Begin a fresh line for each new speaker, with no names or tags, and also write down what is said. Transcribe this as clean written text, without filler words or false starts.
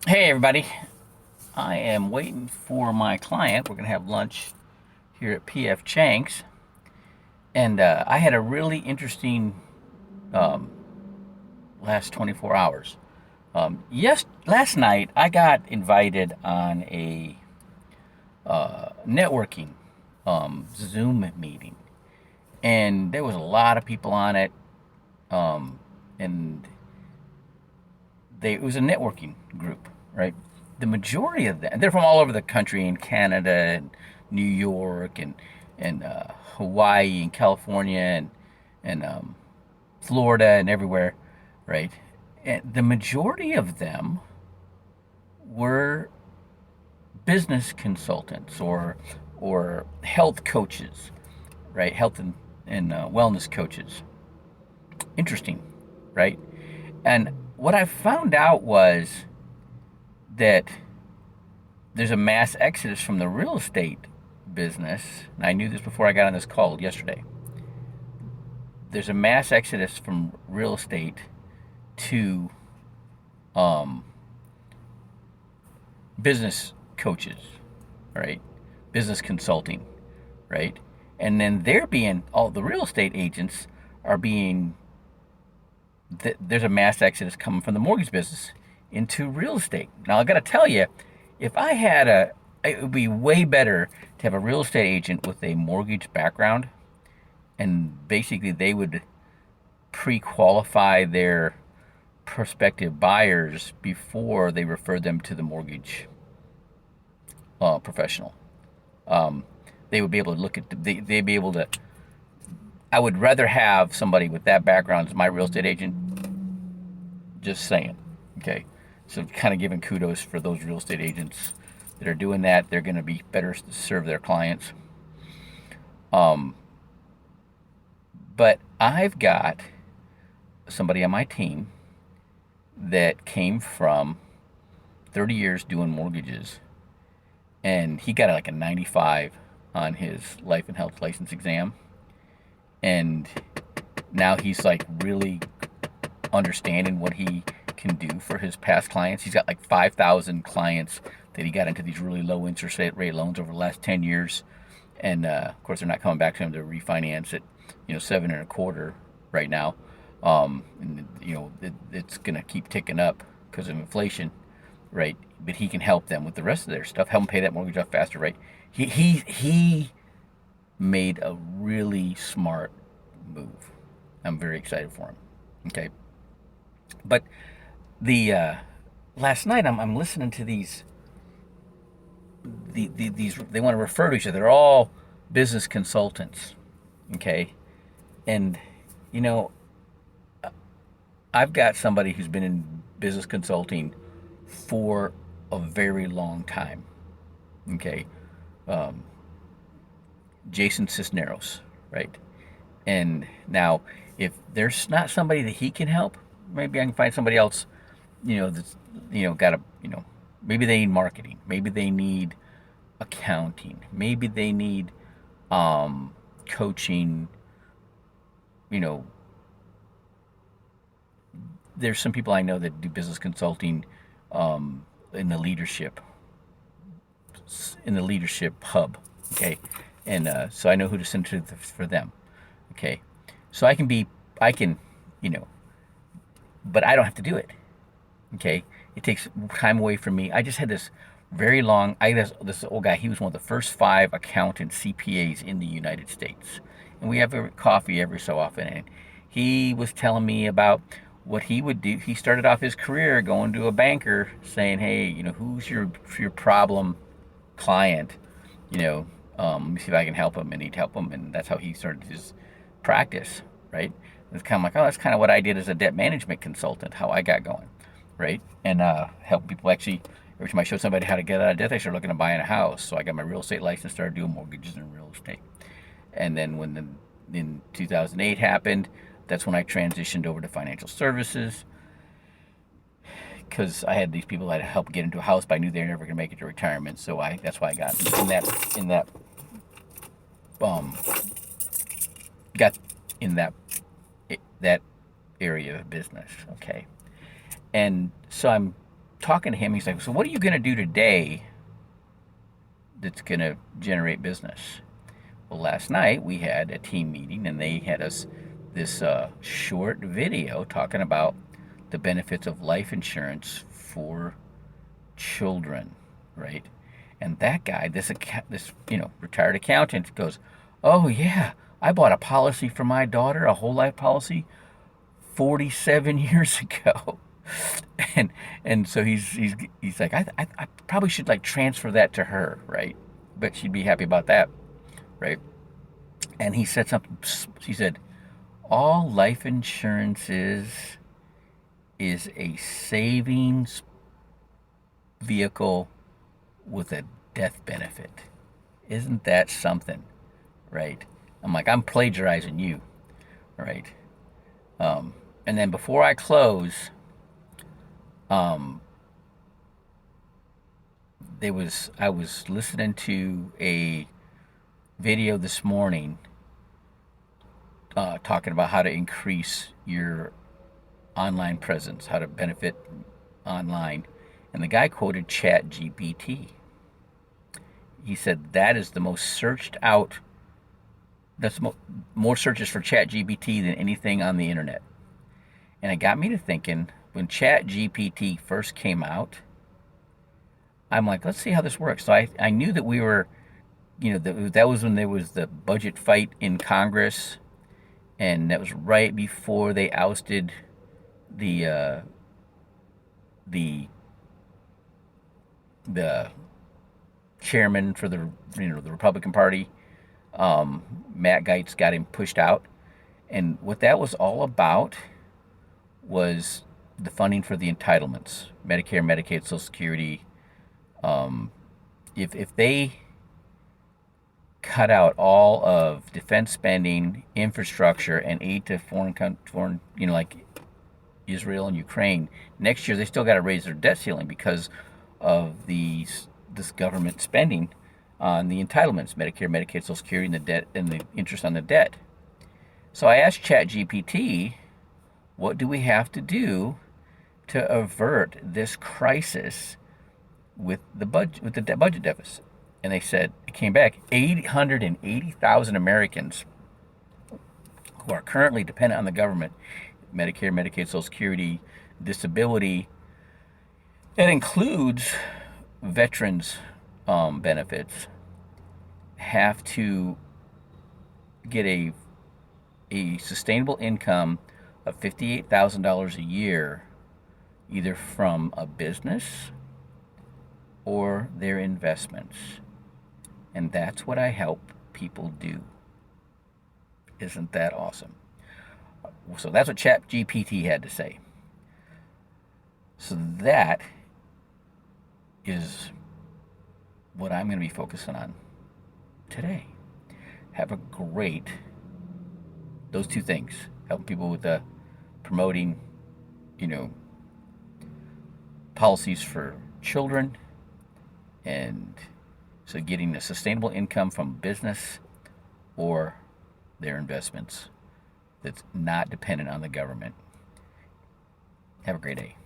Hey everybody, I am waiting for my client. We're going to have lunch here at PF Chang's. And I had a really interesting um, last 24 hours. Last night I got invited on a networking Zoom meeting. And there was a lot of people on it. And it was a networking group, right? The majority of them, they're from all over the country, in Canada and New York and Hawaii and California and Florida and everywhere, right? And the majority of them were business consultants or health coaches, right? Health and wellness coaches. Interesting, right? And what I found out was that there's a mass exodus from the real estate business. And I knew this before I got on this call yesterday. There's a mass exodus from real estate to um, business coaches, right? Business consulting, right? And then all the real estate agents are being, there's a mass exodus coming from the mortgage business into real estate. Now, I got to tell you, if I had it would be way better to have a real estate agent with a mortgage background, and basically they would pre-qualify their prospective buyers before they refer them to the mortgage professional. Um, they would be able to look at they'd be able to. I would rather have somebody with that background as my real estate agent. Just saying. Okay. So kind of giving kudos for those real estate agents that are doing that. They're going to be better to serve their clients. Um, but I've got somebody on my team that came from 30 years doing mortgages, and he got like a 95 on his life and health license exam. And now he's like really understanding what he can do for his past clients. He's got like 5,000 clients that he got into these really low interest rate loans over the last 10 years. And of course, they're not coming back to him to refinance at, 7.25 right now. It's going to keep ticking up because of inflation, right? But he can help them with the rest of their stuff, help them pay that mortgage off faster, right? He made a really smart move. I'm very excited for him. Okay, but the last night I'm listening to these they want to refer to each other. They're all business consultants. Okay, and you know I've got somebody who's been in business consulting for a very long time. Okay, um, Jason Cisneros, right? And now, if there's not somebody that he can help, maybe I can find somebody else. That's got a maybe they need marketing, maybe they need accounting, maybe they need coaching. You know, there's some people I know that do business consulting in the leadership hub. Okay, and so I know who to send to for them. Okay, so I can, you know, but I don't have to do it. Okay, it takes time away from me. I just had this very long. This old guy. He was one of the first 5 accountant CPAs in the United States, and we have a coffee every so often. And he was telling me about what he would do. He started off his career going to a banker, saying, "Hey, who's your problem client? Let me see if I can help him." And he'd help him, and that's how he started his practice, right? It's kind of like, oh, that's kind of what I did as a debt management consultant, how I got going, right? And help people actually. Every time I showed somebody how to get out of debt, they started looking at buying a house. So I got my real estate license, started doing mortgages and real estate. And then in 2008 happened, that's when I transitioned over to financial services because I had these people that helped get into a house, but I knew they were never going to make it to retirement. So that's why I got um got in that area of business. Okay, and so I'm talking to him. He's like, so what are you going to do today that's going to generate business? Well, last night we had a team meeting and they had us this short video talking about the benefits of life insurance for children, right? And that guy, this retired accountant, goes, "Oh yeah, I bought a policy for my daughter, a whole life policy, 47 years ago." And so he's like, I probably should like transfer that to her, right? But she'd be happy about that, right? And he said something. He said, "All life insurance is a savings vehicle with a death benefit. Isn't that something?" Right? I'm like, I'm plagiarizing you, right? And then before I close, um, I was listening to a video this morning talking about how to increase your online presence, how to benefit online, and the guy quoted ChatGPT. He said that is the most searched out. That's more searches for ChatGPT than anything on the internet. And it got me to thinking, when ChatGPT first came out, I'm like, let's see how this works. So I knew that we were, that was when there was the budget fight in Congress, and that was right before they ousted the the the chairman for the Republican Party. Matt Gaetz got him pushed out, and what that was all about was the funding for the entitlements, Medicare, Medicaid, Social Security. If they cut out all of defense spending, infrastructure, and aid to foreign, like Israel and Ukraine, next year they still got to raise their debt ceiling because of this government spending on the entitlements, Medicare, Medicaid, Social Security, and the debt and the interest on the debt. So I asked ChatGPT, what do we have to do to avert this crisis with the budget deficit? And they said, it came back, 880,000 Americans who are currently dependent on the government, Medicare, Medicaid, Social Security, disability. That includes veterans benefits, have to get a sustainable income of $58,000 a year, either from a business or their investments. And that's what I help people do. Isn't that awesome? So that's what ChatGPT had to say. So that is what I'm going to be focusing on today. Have a great, those two things, helping people with promoting, policies for children, and so getting a sustainable income from business or their investments that's not dependent on the government. Have a great day.